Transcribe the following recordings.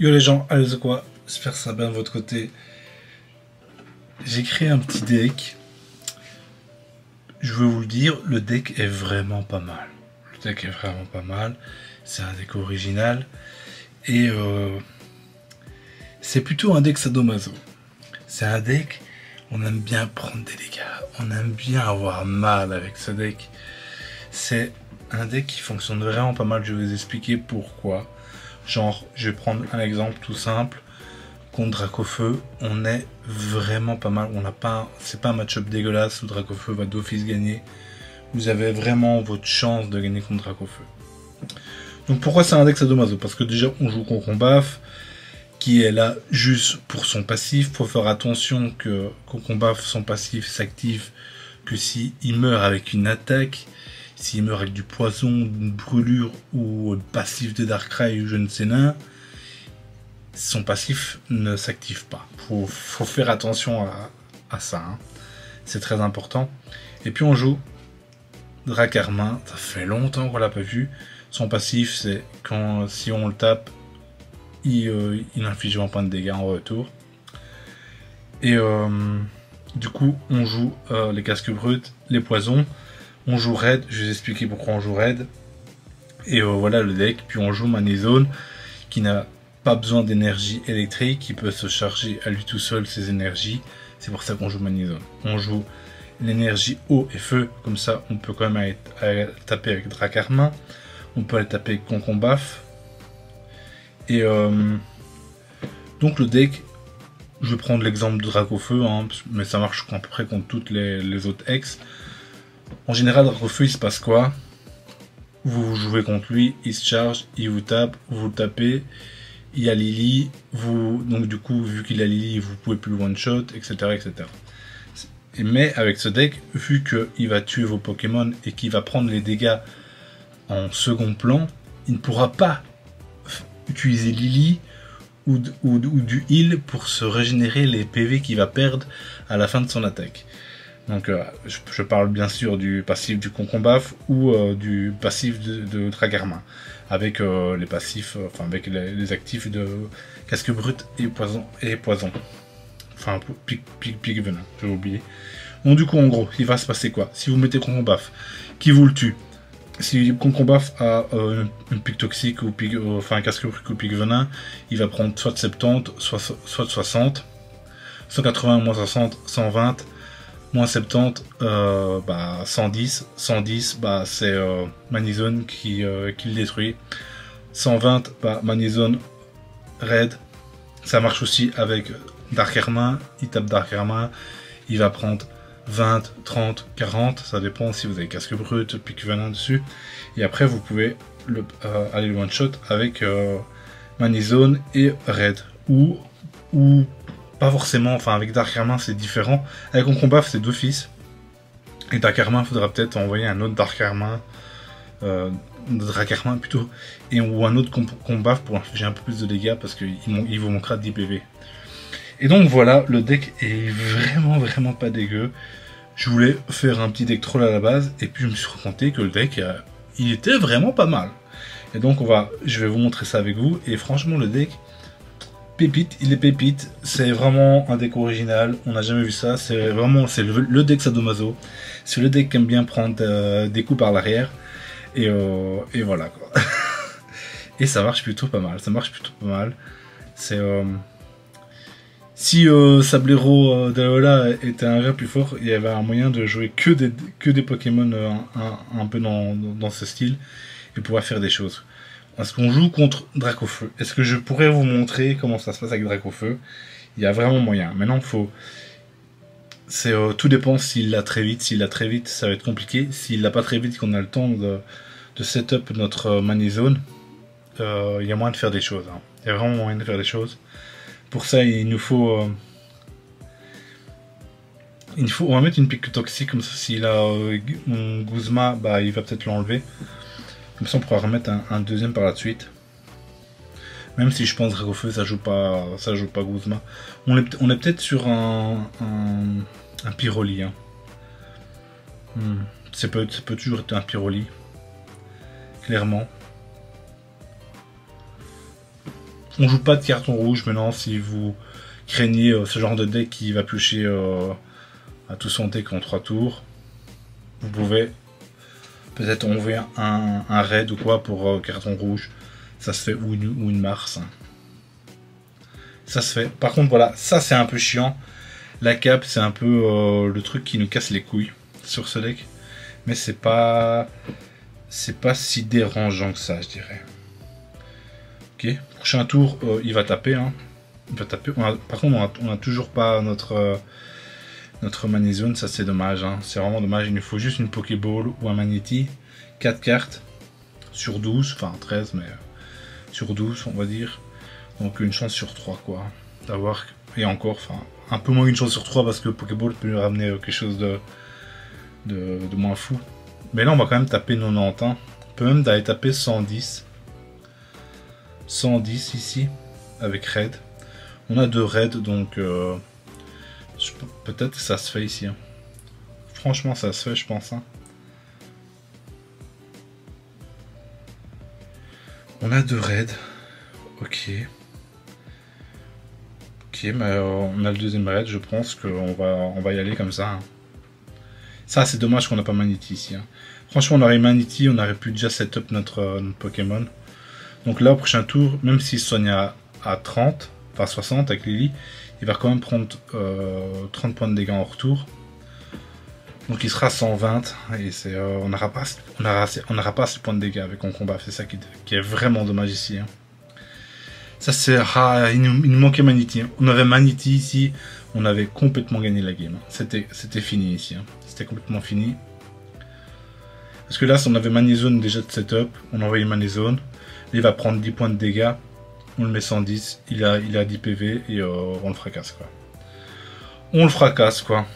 Yo les gens, allez c'est quoi? J'espère que ça va bien de votre côté. J'ai créé un petit deck. Je veux vous le dire, le deck est vraiment pas mal. Le deck est vraiment pas mal. C'est un deck original. Et c'est plutôt un deck sadomaso. C'est un deck, on aime bien prendre des dégâts. On aime bien avoir mal avec ce deck. C'est un deck qui fonctionne vraiment pas mal. Je vais vous expliquer pourquoi. Genre, je vais prendre un exemple tout simple. Contre Dracofeu, on est vraiment pas mal. On n'a pas, c'est pas un match-up dégueulasse où Dracofeu va d'office gagner. Vous avez vraiment votre chance de gagner contre Dracofeu. Donc pourquoi c'est un deck sadomaso? Parce que déjà on joue Concombaf, qui est là juste pour son passif. Faut faire attention que Concombaf, son passif s'active que si il meurt avec une attaque. S'il meurt avec du poison, une brûlure ou le passif de Darkrai ou je ne sais rien, son passif ne s'active pas. Faut faire attention à ça. Hein. C'est très important. Et puis on joue Dracarmin. Ça fait longtemps qu'on l'a pas vu. Son passif, c'est quand si on le tape, il inflige un point de dégâts en retour. Et du coup, on joue les casques bruts, les poisons. On joue raid, je vais vous expliquer pourquoi on joue raid. Et voilà le deck. Puis on joue Manizone, qui n'a pas besoin d'énergie électrique, qui peut se charger à lui tout seul ses énergies. C'est pour ça qu'on joue Manizone. On joue l'énergie eau et feu, comme ça on peut quand même aller taper avec Dracarmin. On peut aller taper avec Concombaf. Et donc le deck, je vais prendre l'exemple de Dracofeu, hein, mais ça marche à peu près contre toutes les autres ex. En général, Dracofeu, il se passe quoi? Vous jouez contre lui, il se charge, il vous tape, vous le tapez, il y a Lily, donc du coup, vu qu'il a Lily, vous pouvez plus le one-shot, etc., etc. Mais avec ce deck, vu qu'il va tuer vos Pokémon et qu'il va prendre les dégâts en second plan, il ne pourra pas utiliser Lily ou du heal pour se régénérer les PV qu'il va perdre à la fin de son attaque. Donc je parle bien sûr du passif du Concombaf ou du passif de Dracarmin, avec les passifs, enfin avec les actifs de casque brut et poison. Enfin pique venin, j'ai oublié. Donc du coup en gros, il va se passer quoi? Si vous mettez Concombaf, qui vous le tue, si Concombaf a une pique toxique ou enfin un casque brut ou pique venin, il va prendre soit de 70, soit de 60, 180 moins 60, 120. Moins 70, 110. 110, c'est Manizone qui le détruit. 120, Manizone raid. Ça marche aussi avec Darkarmin. Il tape Darkarmin. Il va prendre 20, 30, 40. Ça dépend si vous avez casque brut, pique venin dessus. Et après, vous pouvez aller le one shot avec Manizone et raid. Ou pas forcément, enfin avec Darkarmin c'est différent. Avec Concombaf c'est d'office. Et Darkarmin, il faudra peut-être envoyer un autre Darkarmin, Dracarmin plutôt, ou un autre Concombaf pour infliger un peu plus de dégâts parce qu'il vous manquera 10 PV. Et donc voilà, le deck est vraiment pas dégueu. Je voulais faire un petit deck troll à la base et puis je me suis rendu compte que le deck, il était vraiment pas mal. Et donc je vais vous montrer ça avec vous et franchement le deck, pépite, il est pépite, c'est vraiment un deck original, on n'a jamais vu ça, c'est le deck sadomaso, c'est le deck qui aime bien prendre des coups par l'arrière, et voilà quoi. Et ça marche plutôt pas mal, c'est... si Sablero d'Alola était un vrai plus fort, il y avait un moyen de jouer que des Pokémon un peu dans ce style, et pouvoir faire des choses. Parce qu'on joue contre Dracofeu. Est-ce que je pourrais vous montrer comment ça se passe avec Dracofeu? Il y a vraiment moyen. Maintenant, tout dépend s'il l'a très vite. S'il l'a très vite, ça va être compliqué. S'il l'a pas très vite, qu'on a le temps de setup notre Manizone, il y a moyen de faire des choses. Hein. Il y a vraiment moyen de faire des choses. Pour ça, il nous faut... on va mettre une pique toxique, comme ça, s'il a un Guzma, il va peut-être l'enlever. Comme ça on pourra remettre un deuxième par la suite. Même si je pense que Dracofeu ça joue pas Guzma. On est peut-être sur un Pyroli. Hein. Ça peut toujours être un Pyroli. Clairement. On joue pas de carton rouge maintenant si vous craignez ce genre de deck qui va piocher à tout son deck en 3 tours. Vous pouvez peut-être envoyer un raid ou quoi pour carton rouge. Ça se fait, ou une Mars. Ça se fait. Par contre, voilà, ça c'est un peu chiant. La cape, c'est un peu le truc qui nous casse les couilles sur ce deck. Mais c'est pas si dérangeant que ça, je dirais. Ok, prochain tour, il va taper. Hein. Il va taper. Par contre, on a toujours pas notre Manizone, ça c'est dommage. Hein. C'est vraiment dommage. Il nous faut juste une Pokéball ou un Magnéti. 4 cartes sur 12, enfin 13, mais sur 12, on va dire. Donc une chance sur 3, quoi. D'avoir. Et encore, enfin, un peu moins une chance sur 3 parce que Pokéball peut nous ramener quelque chose de moins fou. Mais là, on va quand même taper 90. Hein. On peut même aller taper 110. 110 ici, avec raid. On a 2 raids, donc peut-être que ça se fait ici. Hein. Franchement, ça se fait, je pense. Hein. On a 2 raids. Ok. Ok, mais on a le deuxième raid, je pense qu'on va y aller comme ça. Hein. Ça, c'est dommage qu'on n'a pas Magnéti ici. Hein. Franchement, on aurait Magnéti, on aurait pu déjà setup notre Pokémon. Donc là, au prochain tour, même s'il soigne à 30, enfin 60 avec Lily, il va quand même prendre 30 points de dégâts en retour. Donc il sera à 120 et on n'aura pas assez de points de dégâts avec mon combat. C'est ça qui est vraiment dommage ici. Hein. Ça c'est... Ah, il nous manquait Magnéti. Hein. On avait Magnéti ici, on avait complètement gagné la game. Hein. C'était fini ici. Hein. C'était complètement fini. Parce que là, si on avait Manizone déjà de setup, on envoyait Manizone. Il va prendre 10 points de dégâts. On le met 110. Il a 10 PV et on le fracasse, quoi. On le fracasse, quoi.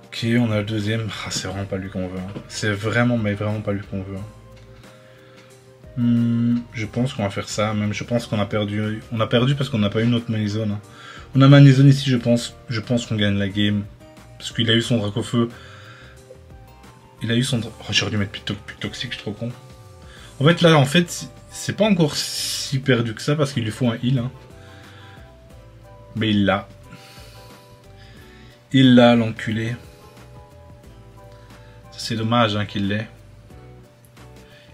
Ok, on a le deuxième. Ah, c'est vraiment pas lui qu'on veut. Hein. C'est vraiment, mais vraiment pas lui qu'on veut. Hein. Je pense qu'on va faire ça. Même, je pense qu'on a perdu. On a perdu parce qu'on n'a pas eu notre Manizone. Hein. On a Manizone ici, je pense. Je pense qu'on gagne la game. Parce qu'il a eu son Dracofeu. Il a eu son... Oh, j'aurais dû mettre plus toxique, je suis trop con. En fait, là, c'est pas encore si perdu que ça, parce qu'il lui faut un heal. Hein. Mais il l'a. Il l'a, l'enculé. C'est dommage hein, qu'il l'ait.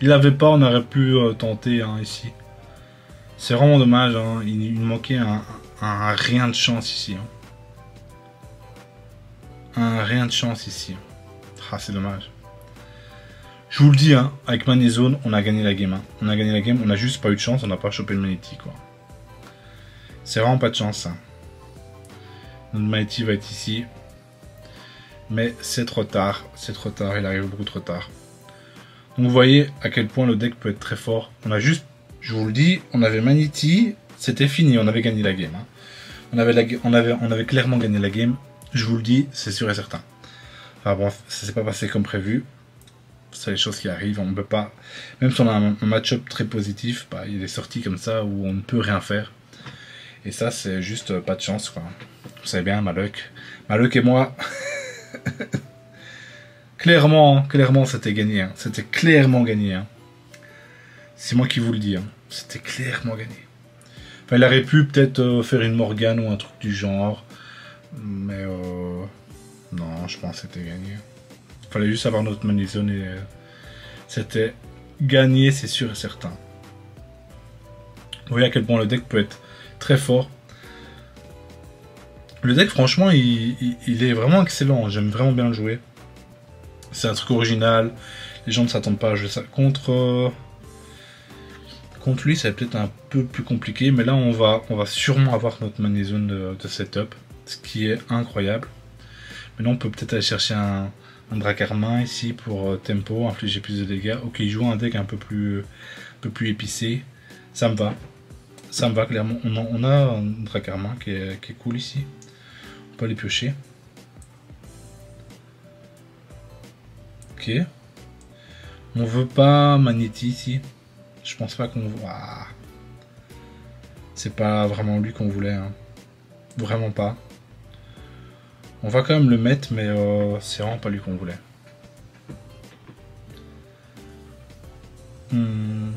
Il l'avait pas, on aurait pu tenter hein, ici. C'est vraiment dommage, hein. Il manquait un rien de chance ici. Hein. Un rien de chance ici. Ah, c'est dommage. Je vous le dis, hein, avec Manizone, on a gagné la game. Hein. On a gagné la game, on a juste pas eu de chance, on n'a pas chopé le Magnéti, quoi. C'est vraiment pas de chance, ça. Notre Magnéti va être ici. Mais c'est trop tard, il arrive beaucoup trop tard. Donc vous voyez à quel point le deck peut être très fort. On a juste, je vous le dis, on avait Magnéti, c'était fini, on avait gagné la game. Hein. On avait clairement gagné la game, je vous le dis, c'est sûr et certain. Enfin bon, ça s'est pas passé comme prévu. C'est les choses qui arrivent, on ne peut pas... Même si on a un match-up très positif, bah, il y a des sorties comme ça où on ne peut rien faire. Et ça, c'est juste pas de chance, quoi. Vous savez bien, Maluk. Maluk et moi... clairement, c'était gagné. Hein. C'était clairement gagné. Hein. C'est moi qui vous le dis. Hein. C'était clairement gagné. Enfin, il aurait pu peut-être faire une Morgane ou un truc du genre. Mais non, je pense que c'était gagné. Il fallait juste avoir notre Manizone et c'était gagné, c'est sûr et certain. Vous voyez à quel point le deck peut être très fort. Le deck, franchement, il est vraiment excellent. J'aime vraiment bien le jouer. C'est un truc original. Les gens ne s'attendent pas à jouer ça. Contre lui, ça va peut-être un peu plus compliqué. Mais là, on va sûrement avoir notre Manizone de setup. Ce qui est incroyable. Maintenant, on peut peut-être aller chercher un Dracarmin ici pour tempo, infliger plus de dégâts. Ok, il joue un deck un peu plus épicé. Ça me va. Ça me va clairement. On a un Dracarmin qui est cool ici. On peut aller piocher. Ok. On veut pas Magnéti ici. Je pense pas qu'on voit. Ah. C'est pas vraiment lui qu'on voulait. Hein. Vraiment pas. On va quand même le mettre, mais c'est vraiment pas lui qu'on voulait. Hmm.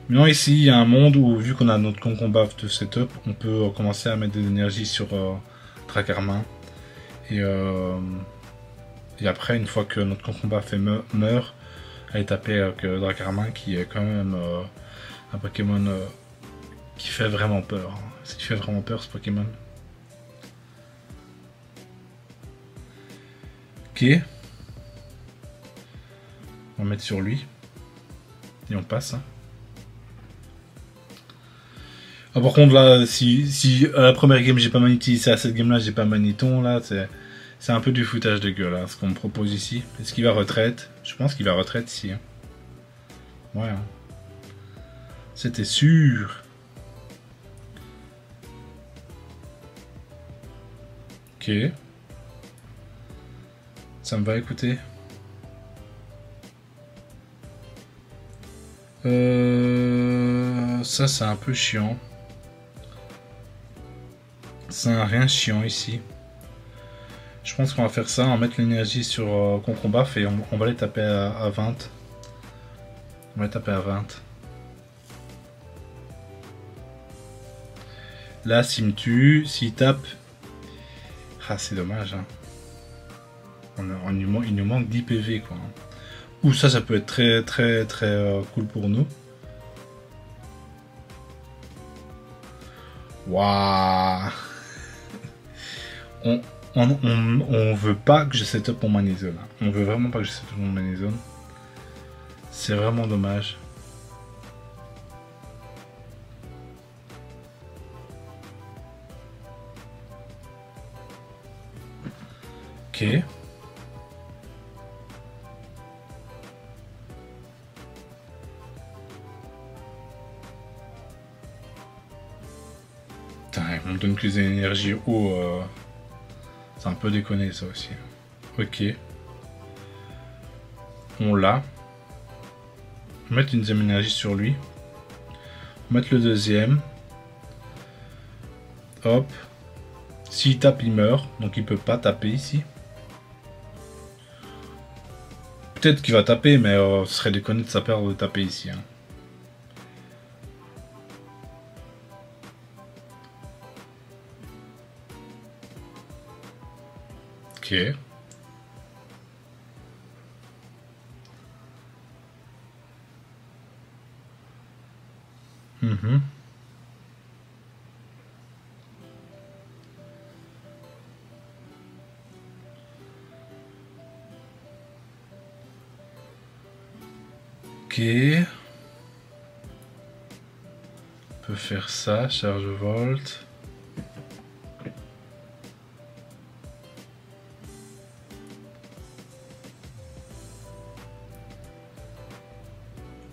Maintenant ici, il y a un monde où, vu qu'on a notre combat de setup, on peut commencer à mettre de l'énergie sur Dracarmin. Et après, une fois que notre combat meurt, aller taper avec Dracarmin, qui est quand même un Pokémon qui fait vraiment peur. Hein. Ce qui fait vraiment peur, ce Pokémon. Ok. On va mettre sur lui. Et on passe. Hein. Ah, par contre là, si à la première game j'ai pas magnétisé, à cette game là j'ai pas magnéton, là c'est un peu du foutage de gueule hein, ce qu'on me propose ici. Est-ce qu'il va retraite? Je pense qu'il va retraite ici. Hein. Ouais. Hein. C'était sûr. Ok. Ça me va écouter. Ça c'est un peu chiant. C'est un rien chiant ici. Je pense qu'on va faire ça, on va mettre l'énergie sur Concombat et on va les taper à 20. On va les taper à 20. Là, s'il me tue, s'il tape... Ah, c'est dommage. Hein. Il nous manque 10 PV, quoi. Ou ça peut être très, très, très cool pour nous. Waouh. On veut pas que je setup mon Manizone. On veut vraiment pas que je setup mon Manizone. C'est vraiment dommage. Ok. Putain, on me donne plus d'énergie haut. C'est un peu déconné ça aussi. Ok. On l'a. On va mettre une deuxième énergie sur lui. On va mettre le deuxième. Hop. S'il tape, il meurt. Donc il peut pas taper ici. Peut-être qu'il va taper, mais ce serait déconné de sa part de taper ici. Hein. Ok. Mm-hmm. Ok. On peut faire ça, charge volt.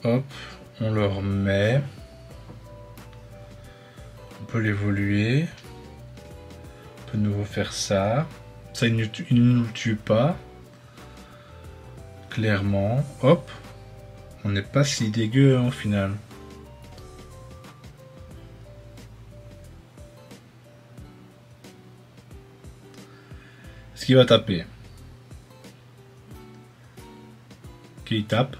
Hop, on le remet. On peut l'évoluer. On peut de nouveau faire ça. Ça, il ne nous tue pas. Clairement. Hop. On n'est pas si dégueu hein, au final. Est-ce qu'il va taper? Ok, il tape.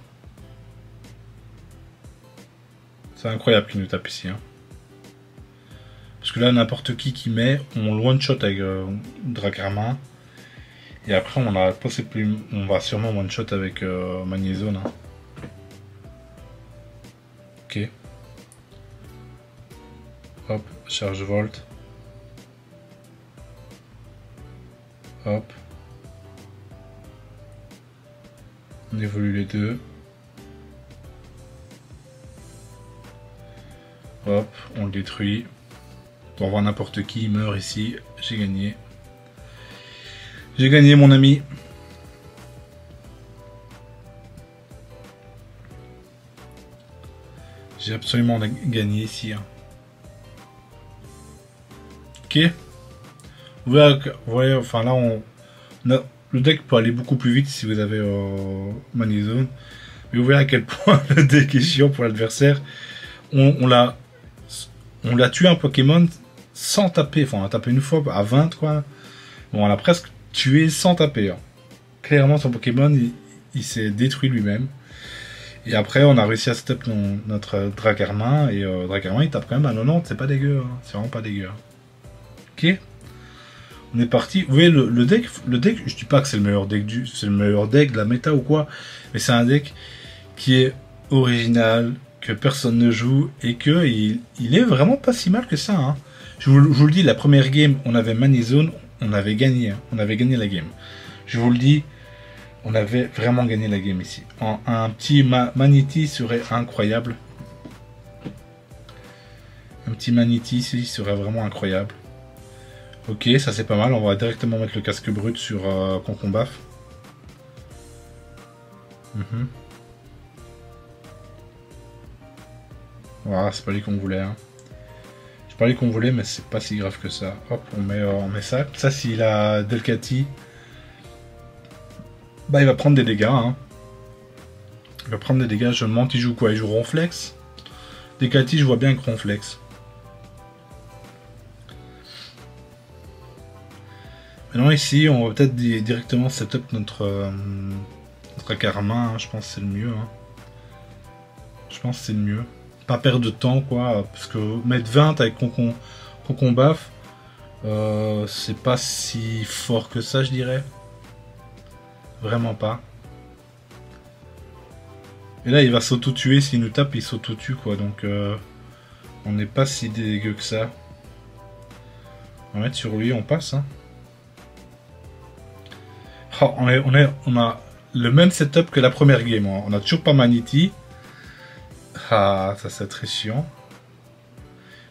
C'est incroyable qu'il nous tape ici. Hein. Parce que là, n'importe qui met, on le one-shot avec Dracarmin. Et après, on va sûrement one-shot avec Magnézone. Hein. Ok. Hop, charge volt. Hop. On évolue les deux. Hop, on le détruit. On voit n'importe qui, il meurt ici. J'ai gagné. J'ai gagné mon ami. J'ai absolument gagné ici. Hein. Ok. Vous voyez, enfin là, le deck peut aller beaucoup plus vite si vous avez Manizone. Mais vous voyez à quel point le deck est chiant pour l'adversaire. On l'a tué un Pokémon sans taper. Enfin, on l'a tapé une fois à 20, quoi. Bon, on l'a presque tué sans taper. Hein. Clairement, son Pokémon, il s'est détruit lui-même. Et après, on a réussi à step notre Dracarmin. Et Dracarmin, il tape quand même à 90. C'est pas dégueu. Hein. C'est vraiment pas dégueu. Ok. On est parti. Vous voyez, le deck, je dis pas que c'est le meilleur deck c'est le meilleur deck de la méta ou quoi. Mais c'est un deck qui est original, que personne ne joue. Et que il est vraiment pas si mal que ça. Hein. Je vous le dis, la première game, on avait Manizone. On avait gagné. Hein. On avait gagné la game. Je vous le dis. On avait vraiment gagné la game ici. Un petit Manity serait incroyable. Un petit Manity ici serait vraiment incroyable. Ok, ça c'est pas mal. On va directement mettre le casque brut sur Concombaf. Voilà, c'est pas lui qu'on voulait. Hein. C'est pas lui qu'on voulait, mais c'est pas si grave que ça. Hop, on met ça. Ça, s'il a Delcati... Bah, il va prendre des dégâts. Hein. Il va prendre des dégâts. Je me demande, il joue quoi? Il joue Ronflex. Delcati, je vois bien que Ronflex. Maintenant, ici, on va peut-être directement setup notre Carmin. Hein. Je pense que c'est le mieux. Hein. Je pense que c'est le mieux. Pas perdre de temps, quoi. Parce que mettre 20 avec Concombaf, c'est pas si fort que ça, je dirais. Vraiment pas. Et là, il va s'auto-tuer. S'il nous tape, il s'auto-tue, quoi. Donc, on n'est pas si dégueu que ça. On va mettre sur lui, on passe. Hein. Oh, on a le même setup que la première game. Hein. On a toujours pas Manity. Ah, ça, c'est très chiant.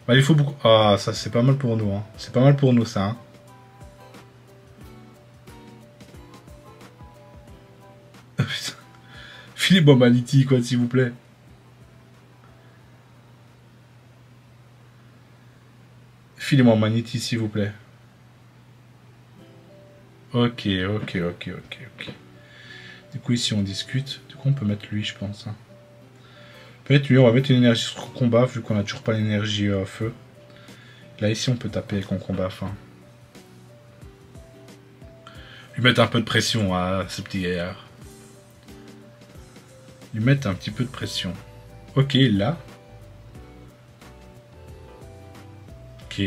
Bah, il faut beaucoup... Ah, ça, c'est pas mal pour nous. Hein. C'est pas mal pour nous, ça. Hein. Filez-moi Manity, quoi, s'il vous plaît. Filez-moi Manity, s'il vous plaît. Ok. Du coup, ici, on discute. Du coup, on peut mettre lui, je pense. Hein. On peut mettre lui, on va mettre une énergie sur combat, vu qu'on a toujours pas l'énergie feu. Là, ici, on peut taper avec combat. Hein. Lui mettre un peu de pression à ce petit gaillard. Lui mettre un petit peu de pression. Ok, là. Ok.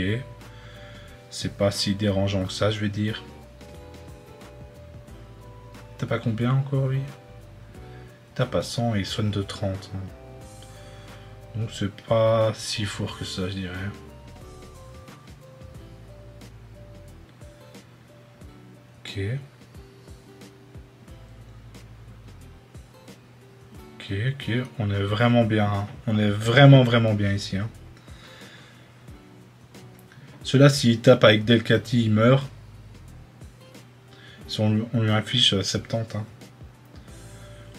C'est pas si dérangeant que ça, je vais dire. T'as pas combien encore, lui? T'as pas 100 et il soigne de 30. Hein. Donc c'est pas si fort que ça, je dirais. Ok. Ok. On est vraiment bien. Hein. On est vraiment bien ici. Hein. Celui-là, s'il tape avec Delcati, il meurt. Si on lui affiche 70. Hein.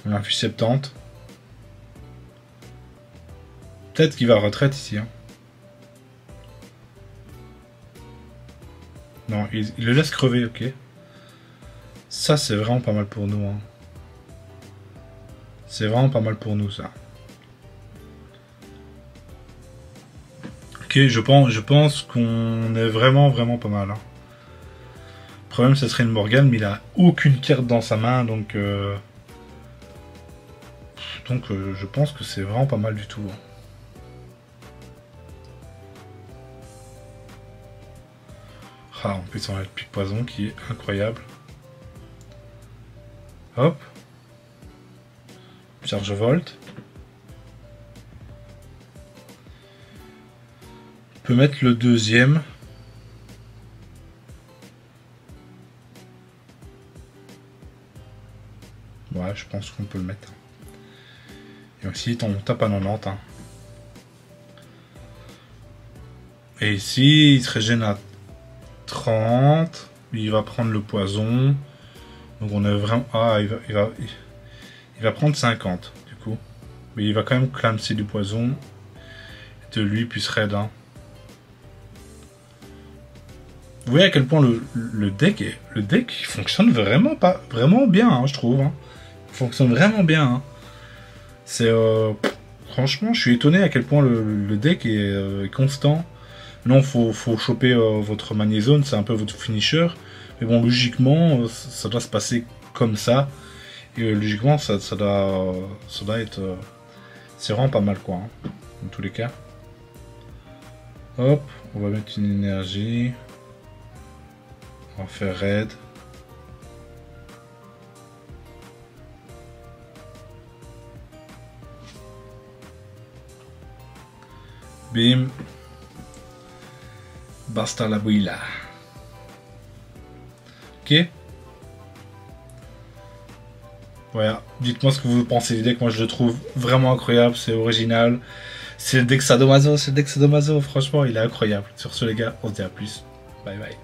On lui affiche 70. Peut-être qu'il va à retraite ici. Hein. Non, il le laisse crever, ok. Ça, c'est vraiment pas mal pour nous. Hein. C'est vraiment pas mal pour nous, ça. Ok, je pense qu'on est vraiment pas mal. Hein. Le problème, ce serait une Morgane, mais il a aucune carte dans sa main, donc je pense que c'est vraiment pas mal du tout. Hein. Ah, en plus, on a le pic poison qui est incroyable. Hop. Charge volt. On peut mettre le deuxième. Ouais, je pense qu'on peut le mettre. Et aussi, on tape à 90. Hein. Et ici, il se régène à 30. Il va prendre le poison. Donc on est vraiment... Ah, il va prendre 50, du coup. Mais il va quand même clamser du poison. De lui, puis raid. Hein. Vous voyez à quel point le deck fonctionne vraiment bien, hein, je trouve. Hein. Il fonctionne vraiment bien. Hein. C'est franchement, je suis étonné à quel point le deck est constant. Non, faut choper votre Manizone, c'est un peu votre finisher. Mais bon, logiquement, ça doit se passer comme ça. Et logiquement, ça doit être... c'est vraiment pas mal, quoi. Hein, dans tous les cas. Hop, on va mettre une énergie. On va faire raid. Bim. Basta la bouilla. Ok. Voilà. Dites-moi ce que vous pensez du deck. Moi, je le trouve vraiment incroyable. C'est original. C'est le deck Sadomaso. C'est le deck Sadomaso. Franchement, il est incroyable. Sur ce, les gars, on se dit à plus. Bye bye.